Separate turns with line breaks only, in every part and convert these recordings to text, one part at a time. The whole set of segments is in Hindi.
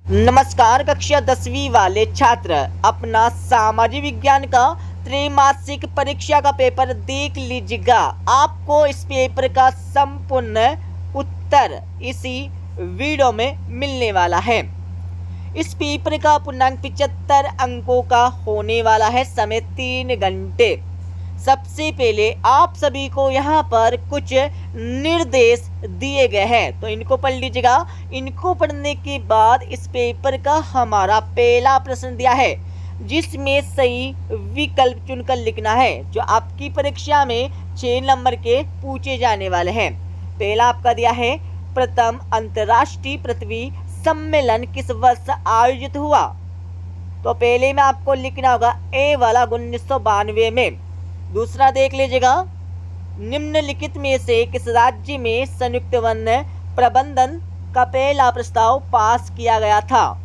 नमस्कार कक्षा 10वीं वाले छात्र, अपना सामाजिक विज्ञान का त्रैमासिक परीक्षा का पेपर देख लीजिएगा। आपको इस पेपर का संपूर्ण उत्तर इसी वीडियो में मिलने वाला है। इस पेपर का पूर्णांक 75 अंकों का होने वाला है। समय 3 घंटे। सबसे पहले आप सभी को यहाँ पर कुछ निर्देश दिए गए हैं, तो इनको पढ़ लीजिएगा। इनको पढ़ने के बाद इस पेपर का हमारा पहला प्रश्न दिया है, जिसमें सही विकल्प चुनकर लिखना है, जो आपकी परीक्षा में 6 नंबर के पूछे जाने वाले हैं। पहला आपका दिया है, प्रथम अंतर्राष्ट्रीय पृथ्वी सम्मेलन किस वर्ष आयोजित हुआ? तो पहले में आपको लिखना होगा ए वाला 1992 में। दूसरा देख लीजिएगा, निम्नलिखित में से किस राज्य में संयुक्त वन प्रबंधन का पहला प्रस्ताव पास किया गया था?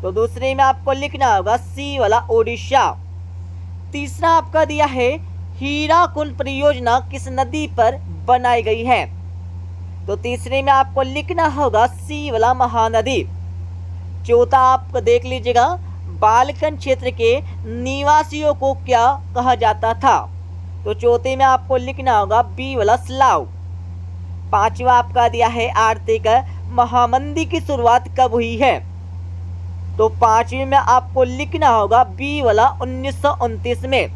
तो दूसरे में आपको लिखना होगा सी वाला ओडिशा। तीसरा आपका दिया है, हीराकुंड परियोजना किस नदी पर बनाई गई है? तो तीसरे में आपको लिखना होगा सी वाला महानदी। चौथा आप देख लीजिएगा, बालकन क्षेत्र के निवासियों को क्या कहा जाता था? तो चौथे में आपको लिखना होगा बी वाला स्लाव। पांचवा आपका दिया है, आर्थिक महामंदी की शुरुआत कब हुई है? तो पांचवे में आपको लिखना होगा बी वाला 1929 में।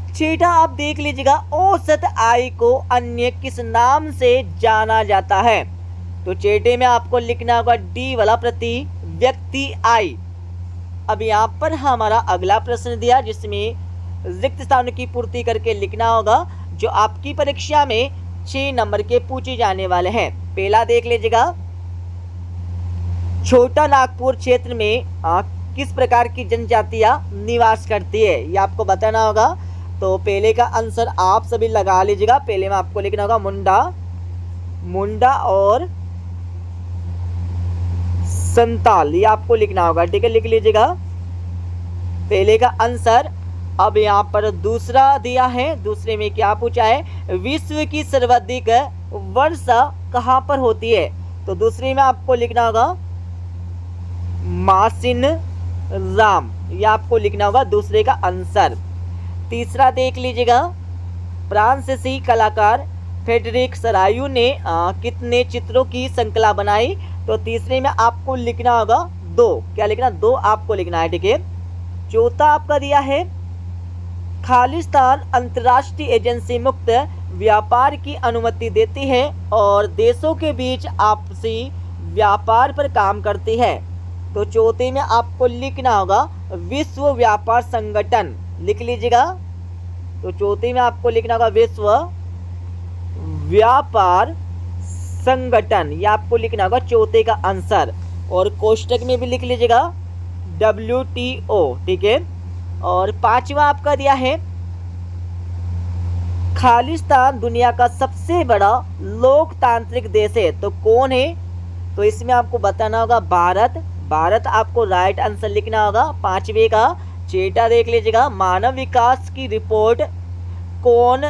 छठा आप देख लीजिएगा, औसत आय को अन्य किस नाम से जाना जाता है? तो छठे में आपको लिखना होगा डी वाला प्रति व्यक्ति आय। अब यहाँ पर हमारा अगला प्रश्न दिया, जिसमें रिक्त स्थानों की पूर्ति करके लिखना होगा, जो आपकी परीक्षा में 6 नंबर के पूछे जाने वाले हैं। पहला देख लीजिएगा, छोटा नागपुर क्षेत्र में किस प्रकार की जनजातियां निवास करती है, ये आपको बताना होगा। तो पहले का आंसर आप सभी लगा लीजिएगा। पहले में आपको लिखना होगा मुंडा और संताल, ये आपको लिखना होगा। ठीक है, लिख लीजिएगा पहले का आंसर। अब यहाँ पर दूसरा दिया है, दूसरे में क्या पूछा है, विश्व की सर्वाधिक वर्षा कहाँ पर होती है? तो दूसरे में आपको लिखना होगा मासिन राम, ये आपको लिखना होगा दूसरे का आंसर। तीसरा देख लीजिएगा, फ्रांसीसी कलाकार फ्रेडरिक सरायू ने कितने चित्रों की श्रृंखला बनाई? तो तीसरे में आपको लिखना होगा 2। क्या लिखना? 2 आपको लिखना है। ठीक है। चौथा आपका दिया है, खालिस्तान अंतर्राष्ट्रीय एजेंसी मुक्त व्यापार की अनुमति देती है और देशों के बीच आपसी व्यापार पर काम करती है। तो चौथे में आपको लिखना होगा विश्व व्यापार संगठन, लिख लीजिएगा। तो चौथे में आपको लिखना होगा विश्व व्यापार संगठन, ये आपको लिखना होगा चौथे का आंसर। और कोष्टक में भी लिख लीजिएगा WTO। ठीक है। और पांचवा आपका दिया है, खालिस्तान दुनिया का सबसे बड़ा लोकतांत्रिक देश है, तो कौन है? तो इसमें आपको बताना होगा भारत आपको राइट आंसर लिखना होगा पांचवे का। छठा देख लीजिएगा, मानव विकास की रिपोर्ट कौन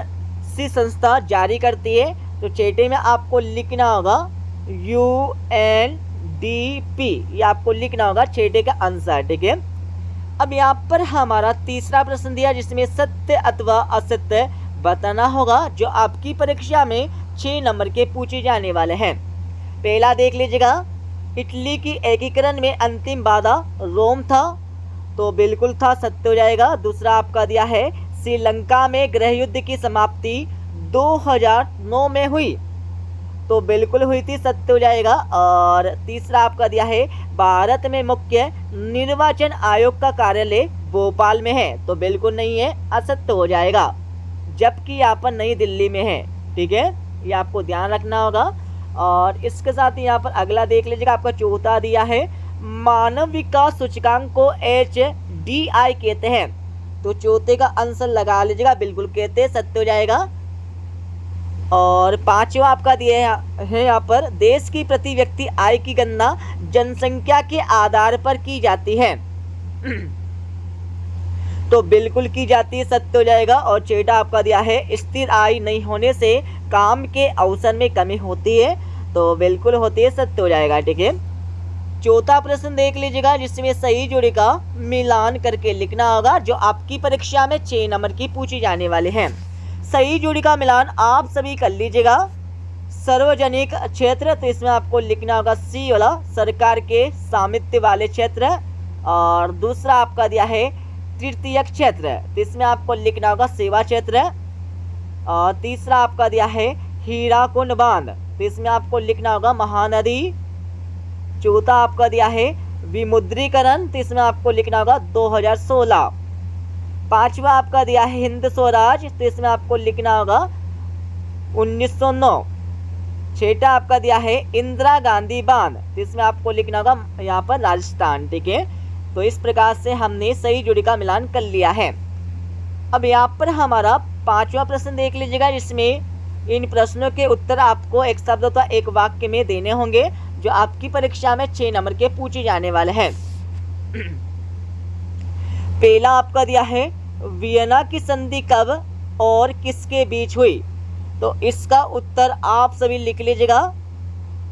सी संस्था जारी करती है? तो छठे में आपको लिखना होगा UNDP, ये आपको लिखना होगा छठे का आंसर। ठीक है। अब यहाँ पर हमारा तीसरा प्रश्न दिया, जिसमें सत्य अथवा असत्य बताना होगा, जो आपकी परीक्षा में 6 नंबर के पूछे जाने वाले हैं। पहला देख लीजिएगा, इटली की एकीकरण में अंतिम बाधा रोम था, तो बिल्कुल था, सत्य हो जाएगा। दूसरा आपका दिया है, श्रीलंका में गृह युद्ध की समाप्ति 2009 में हुई, तो बिल्कुल हुई थी, सत्य हो जाएगा। और तीसरा आपका दिया है, भारत में मुख्य निर्वाचन आयोग का कार्यालय भोपाल में है, तो बिल्कुल नहीं है, असत्य हो जाएगा, जबकि यहाँ पर नई दिल्ली में है। ठीक है, ये आपको ध्यान रखना होगा। और इसके साथ ही यहाँ पर अगला देख लीजिएगा, आपका चौथा दिया है, मानव विकास सूचकांक को HDI कहते हैं, तो चौथे का आंसर लगा लीजिएगा, बिल्कुल कहते हैं, सत्य हो जाएगा। और पांचवा आपका दिया है यहाँ पर, देश की प्रति व्यक्ति आय की गणना जनसंख्या के आधार पर की जाती है, तो बिल्कुल की जाती है, सत्य हो जाएगा। और छठा आपका दिया है, स्थिर आय नहीं होने से काम के अवसर में कमी होती है, तो बिल्कुल होती है, सत्य हो जाएगा। ठीक है। चौथा प्रश्न देख लीजिएगा जिसमें सही जोड़ी का मिलान करके लिखना होगा, जो आपकी परीक्षा में 6 नंबर की पूछी जाने वाले हैं। सही जोड़ी का मिलान आप सभी कर लीजिएगा। सार्वजनिक क्षेत्र, तो इसमें आपको लिखना होगा सी वाला, सरकार के स्वामित्व वाले क्षेत्र। और दूसरा आपका दिया है तृतीयक क्षेत्र, तो इसमें आपको लिखना होगा सेवा क्षेत्र। और तीसरा आपका दिया है हीराकुंड बांध, तो इसमें आपको लिखना होगा महानदी। चौथा आपका दिया है विमुद्रीकरण, तो इसमें आपको लिखना होगा 2016। पांचवा आपका दिया है हिंद स्वराज, तो इसमें आपको लिखना होगा 1909। छठा आपका दिया है इंदिरा गांधी बांध, तो इसमें आपको लिखना होगा यहाँ पर राजस्थान। ठीक है, तो इस प्रकार से हमने सही जोड़ी का मिलान कर लिया है। अब यहाँ पर हमारा 5वां प्रश्न देख लीजिएगा, जिसमें इन प्रश्नों के उत्तर आपको एक शब्द अथवा एक वाक्य में देने होंगे, जो आपकी परीक्षा में 6 नंबर के पूछे जाने वाले हैं। पहला आपका दिया है वियना की संधि कब और किसके बीच हुई, तो इसका उत्तर आप सभी लिख लीजिएगा।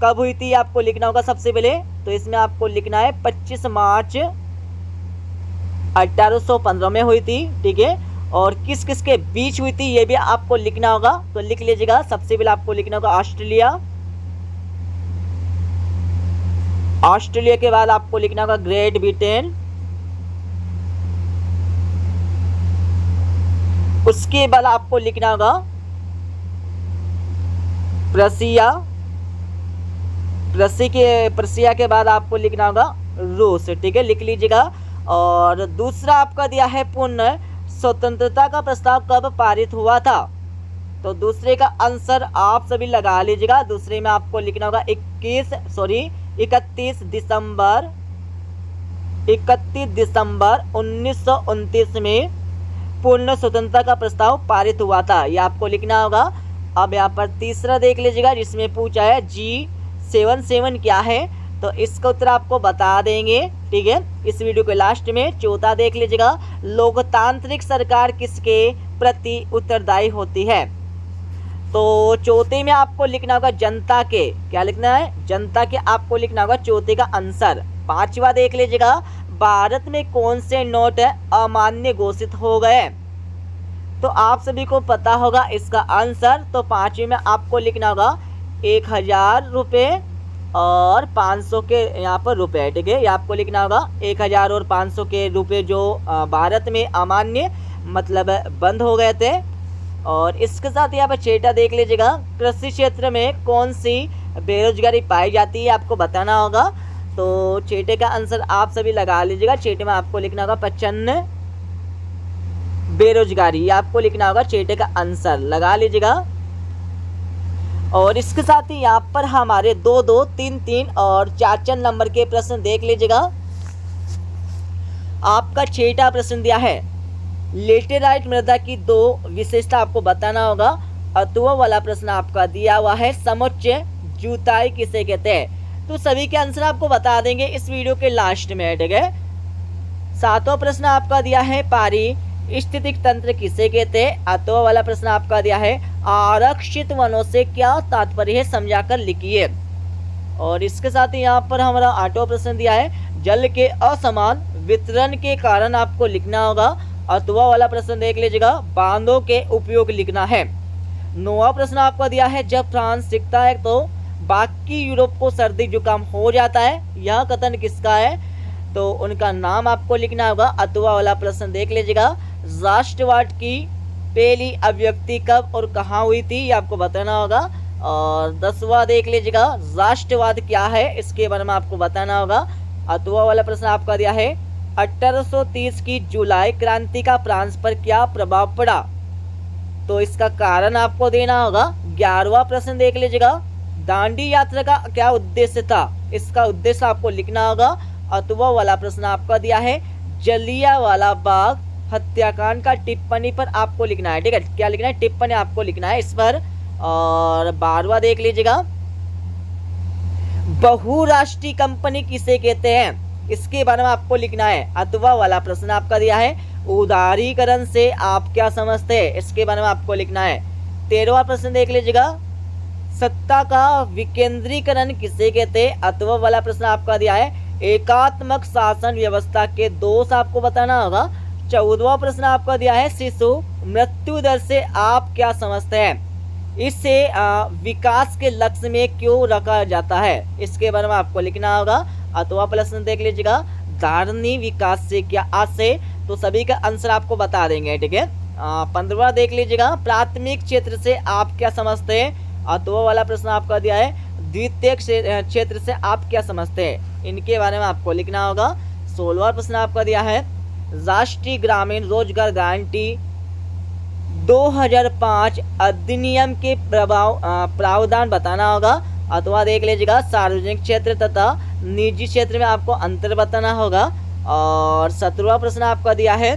कब हुई थी आपको लिखना होगा सबसे पहले, तो इसमें आपको लिखना है 25 मार्च 1815 में हुई थी। ठीक है, और किस किस के बीच हुई थी ये भी आपको लिखना होगा, तो लिख लीजिएगा। सबसे पहले आपको लिखना होगा ऑस्ट्रेलिया, ऑस्ट्रेलिया के बाद आपको लिखना होगा ग्रेट ब्रिटेन, उसके बाद आपको लिखना होगा प्रसिया, प्रसिया के बाद आपको लिखना होगा रूस। ठीक है, लिख लीजिएगा। और दूसरा आपका दिया है पूर्ण स्वतंत्रता का प्रस्ताव कब पारित हुआ था, तो दूसरे का आंसर आप सभी लगा लीजिएगा। दूसरे में आपको लिखना होगा 31 दिसंबर 1929 में पूर्ण स्वतंत्रता का प्रस्ताव पारित हुआ था, ये आपको लिखना होगा। अब यहाँ पर तीसरा देख लीजिएगा, जिसमें पूछा है G77 क्या है, तो इसका उत्तर आपको बता देंगे। ठीक है, इस वीडियो के लास्ट में। चौथा देख लीजिएगा, लोकतांत्रिक सरकार किसके प्रति उत्तरदायी होती है, तो चौथे में आपको लिखना होगा जनता के, क्या लिखना है, जनता के आपको लिखना होगा चौथे का आंसर। पांचवा देख लीजिएगा, भारत में कौन से नोट अमान्य घोषित हो गए, तो आप सभी को पता होगा इसका आंसर। तो पांचवे में आपको लिखना होगा 1000 रुपये और 500 के यहाँ पर रुपए। ठीक है, ये आपको लिखना होगा 1000 और 500 के रुपए जो भारत में अमान्य मतलब बंद हो गए थे। और इसके साथ यहाँ पर छठा देख लीजिएगा, कृषि क्षेत्र में कौन सी बेरोजगारी पाई जाती है आपको बताना होगा, तो छठे का आंसर आप सभी लगा लीजिएगा। छठे में आपको लिखना होगा 55 बेरोजगारी, ये आपको लिखना होगा छठे का आंसर, लगा लीजिएगा। और इसके साथ ही यहाँ पर हमारे 2-2, 3-3 और 4-4 नंबर के प्रश्न देख लीजिएगा। आपका छठा प्रश्न दिया है लेटेराइट मृदा की 2 विशेषता आपको बताना होगा। अथवा वाला प्रश्न आपका दिया हुआ है समुच्च जुताई किसे कहते हैं, तो सभी के आंसर आपको बता देंगे इस वीडियो के लास्ट में। ठीक है, सातवां प्रश्न आपका दिया है पारिस्थितिक तंत्र किसे कहते हैं। अथवा वाला प्रश्न आपका दिया है आरक्षित वनों से क्या तात्पर्य है समझाकर लिखिए। और इसके साथ ही यहाँ पर हमारा 8वां प्रश्न दिया है जल के असमान वितरण के कारण आपको लिखना होगा। अथवा वाला प्रश्न देख लीजिएगा, बांधों के उपयोग लिखना है। 9वां प्रश्न आपका दिया है जब फ्रांस सीखता है तो बाकी यूरोप को सर्दी जुकाम हो जाता है, यह कथन किसका है, तो उनका नाम आपको लिखना होगा। अथवा वाला प्रश्न देख लीजिएगा, राष्ट्रवाद की पहली अभिव्यक्ति कब और कहाँ हुई थी, ये आपको बताना होगा। और 10वां देख लीजिएगा, राष्ट्रवाद क्या है, इसके बारे में आपको बताना होगा। अथवा वाला प्रश्न आपका दिया है 1830 की जुलाई क्रांति का फ्रांस पर क्या प्रभाव पड़ा, तो इसका कारण आपको देना होगा। 11वां प्रश्न देख लीजिएगा, दांडी यात्रा का क्या उद्देश्य था, इसका उद्देश्य आपको लिखना होगा। अथवा वाला प्रश्न आपका दिया है जलियांवाला बाग हत्याकांड का टिप्पणी पर आपको लिखना है। ठीक है, क्या लिखना है, टिप्पणी आपको लिखना है इस पर। और 12वां देख लीजिएगा, बहुराष्ट्रीय कंपनी किसे कहते हैं, इसके बारे में आपको लिखना है। अथवा वाला प्रश्न आपका दिया है उदारीकरण से आप क्या समझते हैं, इसके बारे में आपको लिखना है। 13वां प्रश्न देख लीजिएगा, सत्ता का विकेंद्रीकरण किसे कहते हैं? अथवा वाला प्रश्न आपका दिया है एकात्मक शासन व्यवस्था के दोष आपको बताना होगा। 14वां प्रश्न आपका दिया है शिशु मृत्यु दर से आप क्या समझते हैं? इसे विकास के लक्ष्य में क्यों रखा जाता है? इसके बारे में आपको लिखना होगा। अथवा प्रश्न देख लीजिएगा धारणी विकास से क्या आशय? तो सभी का आंसर आपको बता देंगे, ठीक है। 15वां देख लीजिएगा प्राथमिक क्षेत्र से आप क्या समझते हैं? अथवा वाला प्रश्न आपका दिया है द्वितीय क्षेत्र से आप क्या समझते हैं? इनके बारे में आपको लिखना होगा। 16वां प्रश्न आपका दिया है राष्ट्रीय ग्रामीण रोजगार गारंटी 2005 अधिनियम के प्रावधान बताना होगा। अथवा देख लीजिएगा सार्वजनिक क्षेत्र तथा निजी क्षेत्र में आपको अंतर बताना होगा। और 17वां प्रश्न आपका दिया है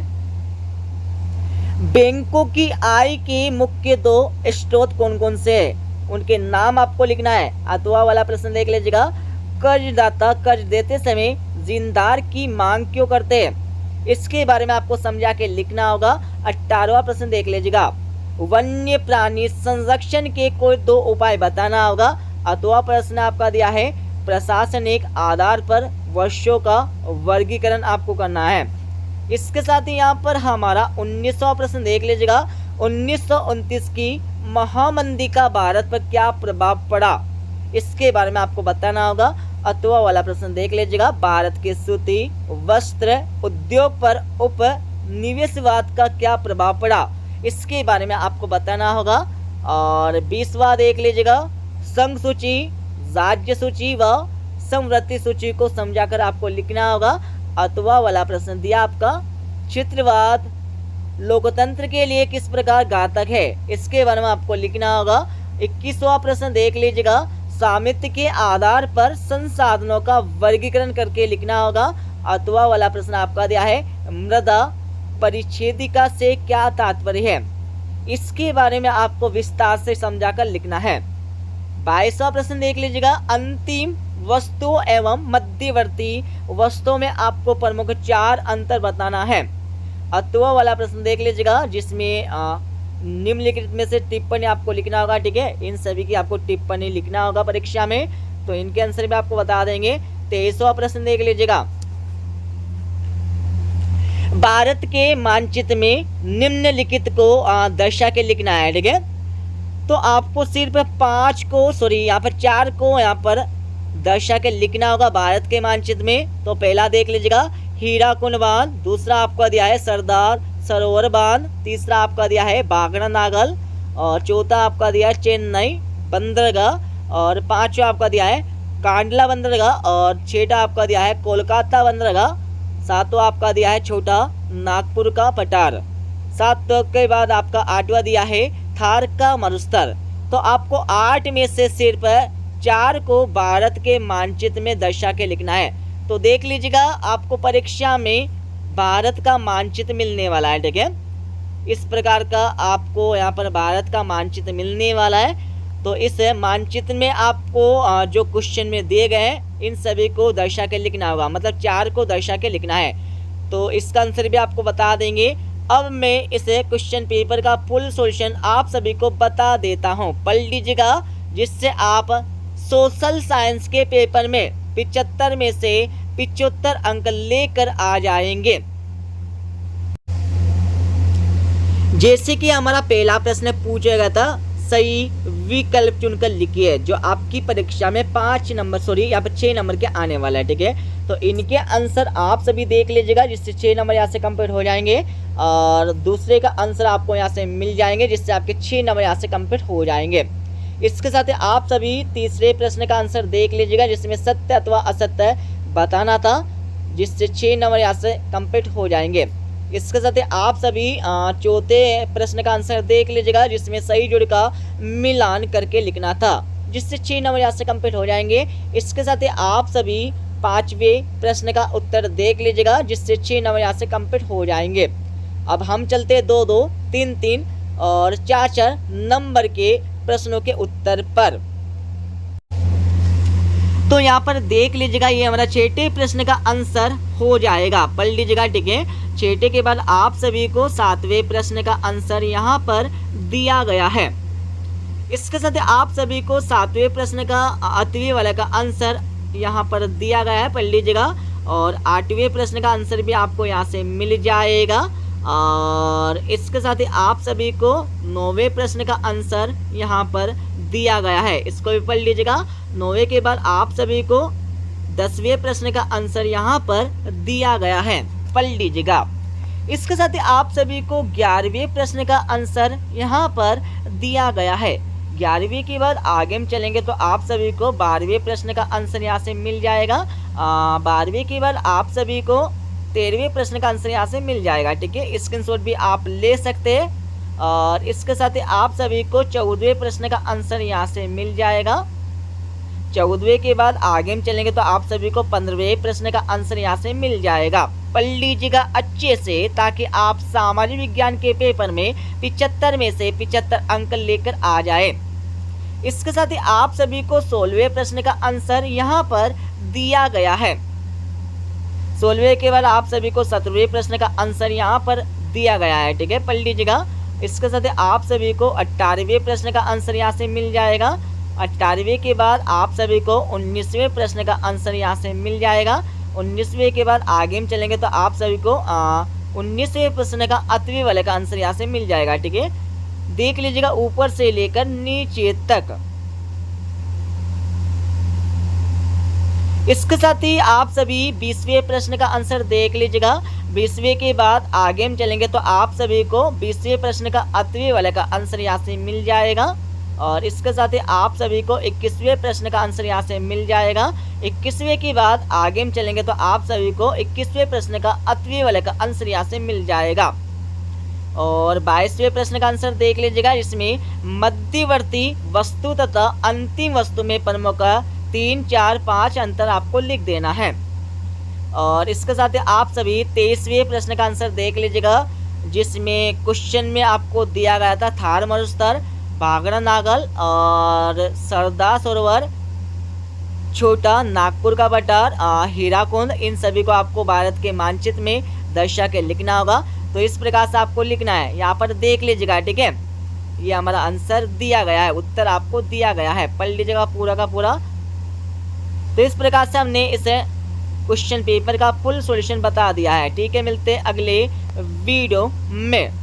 बैंकों की आय के मुख्य 2 स्रोत कौन कौन से है? उनके नाम आपको लिखना है। अथवा वाला प्रश्न देख लीजिएगा कर्जदाता कर्ज देते समय जिंदार की मांग क्यों करते हैं? इसके बारे में आपको समझा के लिखना होगा। 18वां प्रश्न देख लीजिएगा वन्य प्राणी संरक्षण के कोई 2 उपाय बताना होगा। अथवा प्रश्न आपका दिया है प्रशासनिक आधार पर वर्षों का वर्गीकरण आपको करना है। इसके साथ ही यहाँ पर हमारा 19वां प्रश्न देख लीजिएगा 1929 की महामंदी का भारत पर क्या प्रभाव पड़ा? इसके बारे में आपको बताना होगा। अथवा वाला प्रश्न देख लीजिएगा भारत के सूती वस्त्र उद्योग पर उपनिवेशवाद का क्या प्रभाव पड़ा? इसके बारे में आपको बताना होगा। और 20वां देख लीजिएगा संघ सूची राज्य सूची व समवर्ती सूची को समझाकर आपको लिखना होगा। अथवा वाला प्रश्न दिया आपका चित्रवाद लोकतंत्र के लिए किस प्रकार घातक है? इसके बारे में आपको लिखना होगा। 21वां प्रश्न देख लीजिएगा स्वामित्व के आधार पर संसाधनों का वर्गीकरण करके लिखना होगा। अथवा वाला प्रश्न आपका दिया है मृदा परिच्छेदिका से क्या तात्पर्य है? इसके बारे में आपको विस्तार से समझाकर लिखना है। 22वां प्रश्न देख लीजिएगा अंतिम वस्तु एवं मध्यवर्ती वस्तुओं में आपको प्रमुख 4 अंतर बताना है। अथवा वाला प्रश्न देख लीजिएगा जिसमें निम्नलिखित में से टिप्पणी आपको लिखना होगा, ठीक है। इन सभी की आपको टिप्पणी लिखना होगा परीक्षा में, तो इनके आंसर भी आपको बता देंगे। 23वां प्रश्न देख लीजिएगा भारत के मानचित्र में निम्नलिखित को दर्शा के लिखना है, ठीक है। तो आपको सिर्फ 4 को यहाँ पर दर्शा के लिखना होगा भारत के मानचित्र में। तो पहला देख लीजिएगा हीराकुंड बांध, दूसरा आपका दिया है सरदार सरोवर बांध, तीसरा आपका दिया है बागड़ा नागल, और चौथा आपका दिया है चेन्नई बंदरगाह, और 5वां आपका दिया है कांडला बंदरगाह, और 6वां आपका दिया है कोलकाता बंदरगाह, 7वां आपका दिया है छोटा नागपुर का पठार, 7 के बाद आपका 8वां दिया है थार का मरुस्थल। तो आपको 8 में से सिर्फ 4 को भारत के मानचित्र में दर्शा के लिखना है। तो देख लीजिएगा आपको परीक्षा में भारत का मानचित्र मिलने वाला है, ठीक है। इस प्रकार का आपको यहाँ पर भारत का मानचित्र मिलने वाला है। तो इस मानचित्र में आपको जो क्वेश्चन में दिए गए हैं इन सभी को दर्शा के लिखना होगा, मतलब 4 को दर्शा के लिखना है। तो इसका आंसर भी आपको बता देंगे। अब मैं इस क्वेश्चन पेपर का फुल सॉल्यूशन आप सभी को बता देता हूँ, पढ़ लीजिएगा, जिससे आप सोशल साइंस के पेपर में 75 में से 75 अंक लेकर आ जाएंगे। जैसे कि हमारा पहला प्रश्न पूछा गया था, सही विकल्प चुनकर लिखिए, जो आपकी परीक्षा में 6 नंबर के आने वाला है, ठीक है। तो इनके आंसर आप सभी देख लीजिएगा, जिससे 6 नंबर यहाँ से कंप्लीट हो जाएंगे, और दूसरे का आंसर आपको यहाँ से मिल जाएंगे, जिससे आपके 6 नंबर यहाँ से कंप्लीट हो जाएंगे। इसके साथ ही आप सभी तीसरे प्रश्न का आंसर देख लीजिएगा, जिसमें सत्य अथवा असत्य बताना था, जिससे 6 नंबर यहाँ से कंप्लीट हो जाएंगे। इसके साथ ही आप सभी चौथे प्रश्न का आंसर देख लीजिएगा, जिसमें सही जोड़ का मिलान करके लिखना था, जिससे 6 नंबर यहाँ से कंप्लीट हो जाएंगे। इसके साथ ही आप सभी 5वें प्रश्न का उत्तर देख लीजिएगा, जिससे 6 नंबर यहाँ से कंप्लीट हो जाएंगे। अब हम चलते 2-2, 3-3 और 4-4 नंबर के प्रश्नों के उत्तर पर। तो यहाँ पर देख लीजिएगा, ये हमारा 6ठे प्रश्न का आंसर हो जाएगा, पढ़ लीजिएगा, ठीक है। 6ठे के बाद आप सभी को 7वें प्रश्न का आंसर यहाँ पर दिया गया है। इसके साथ ही आप सभी को 7वें प्रश्न का 8वें वाले का आंसर यहाँ पर दिया गया है, पढ़ लीजिएगा। और 8वें प्रश्न का आंसर भी आपको यहाँ से मिल जाएगा। और इसके साथ ही आप सभी को 9वें प्रश्न का आंसर यहाँ पर दिया गया है, इसको भी पढ़ लीजिएगा। 9वें के बाद आप सभी को 10वें प्रश्न का आंसर यहाँ पर दिया गया है, पढ़ लीजिएगा। इसके साथ ही आप सभी को 11वें प्रश्न का आंसर यहाँ पर दिया गया है। 11वीं के बाद आगे हम चलेंगे तो आप सभी को 12वें प्रश्न का आंसर यहाँ से मिल जाएगा। 12वीं के बाद आप सभी को 13वें प्रश्न का आंसर यहाँ से मिल जाएगा, ठीक है। स्क्रीनशॉट भी आप ले सकते हैं। और इसके साथ ही आप सभी को 14वें प्रश्न का आंसर यहाँ से मिल जाएगा। 14वें के बाद आगे हम चलेंगे तो आप सभी को 15वें प्रश्न का आंसर यहाँ से मिल जाएगा। पढ़ लीजिएगा अच्छे से, ताकि आप सामाजिक विज्ञान के पेपर में 75 में से 75 अंक लेकर आ जाए। इसके साथ ही आप सभी को 16वें प्रश्न का आंसर यहाँ पर दिया गया है। 16वें के बाद आप सभी को 17वें प्रश्न का आंसर यहाँ पर दिया गया है, ठीक है, पढ़ लीजिएगा। इसके साथ ही आप सभी को 18वें प्रश्न का आंसर यहाँ से मिल जाएगा। 18वें के बाद आप सभी को 19वें प्रश्न का आंसर यहाँ से मिल जाएगा। 19वें के बाद आगे हम चलेंगे तो आप सभी को 19वें प्रश्न का 8वें वाले का आंसर यहाँ से मिल जाएगा, ठीक है। देख लीजिएगा ऊपर से लेकर नीचे तक। इसके साथ ही आप सभी 20वें प्रश्न का आंसर देख लीजिएगा। 20वें के बाद आगे हम चलेंगे तो आप सभी को 20वें प्रश्न का 8वें वाले का आंसर यहाँ से मिल जाएगा। और इसके साथ ही आप सभी को 21वें प्रश्न का आंसर यहाँ से मिल जाएगा। 21वें के बाद आगे हम चलेंगे तो आप सभी को 21वें प्रश्न का 8वें वाले का आंसर यहाँ से मिल जाएगा। और 22वें प्रश्न का आंसर देख लीजिएगा, इसमें मध्यवर्ती वस्तु तथा अंतिम वस्तु में प्रमुख 3, 4, 5 अंतर आपको लिख देना है। और इसके साथ ही आप सभी 23वें प्रश्न का आंसर देख लीजिएगा, जिसमें क्वेश्चन में आपको दिया गया था थार मरुस्थल, भाखड़ा नागल और सरदार सरोवर, छोटा नागपुर का बटार, हीराकुंड, इन सभी को आपको भारत के मानचित्र में दर्शा के लिखना होगा। तो इस प्रकार से आपको लिखना है, यहाँ पर देख लीजिएगा, ठीक है। ये हमारा आंसर दिया गया है, उत्तर आपको दिया गया है, पढ़ लीजिएगा पूरा का पूरा। तो इस प्रकार से हमने इसे क्वेश्चन पेपर का फुल सॉल्यूशन बता दिया है, ठीक है। मिलते हैं अगले वीडियो में।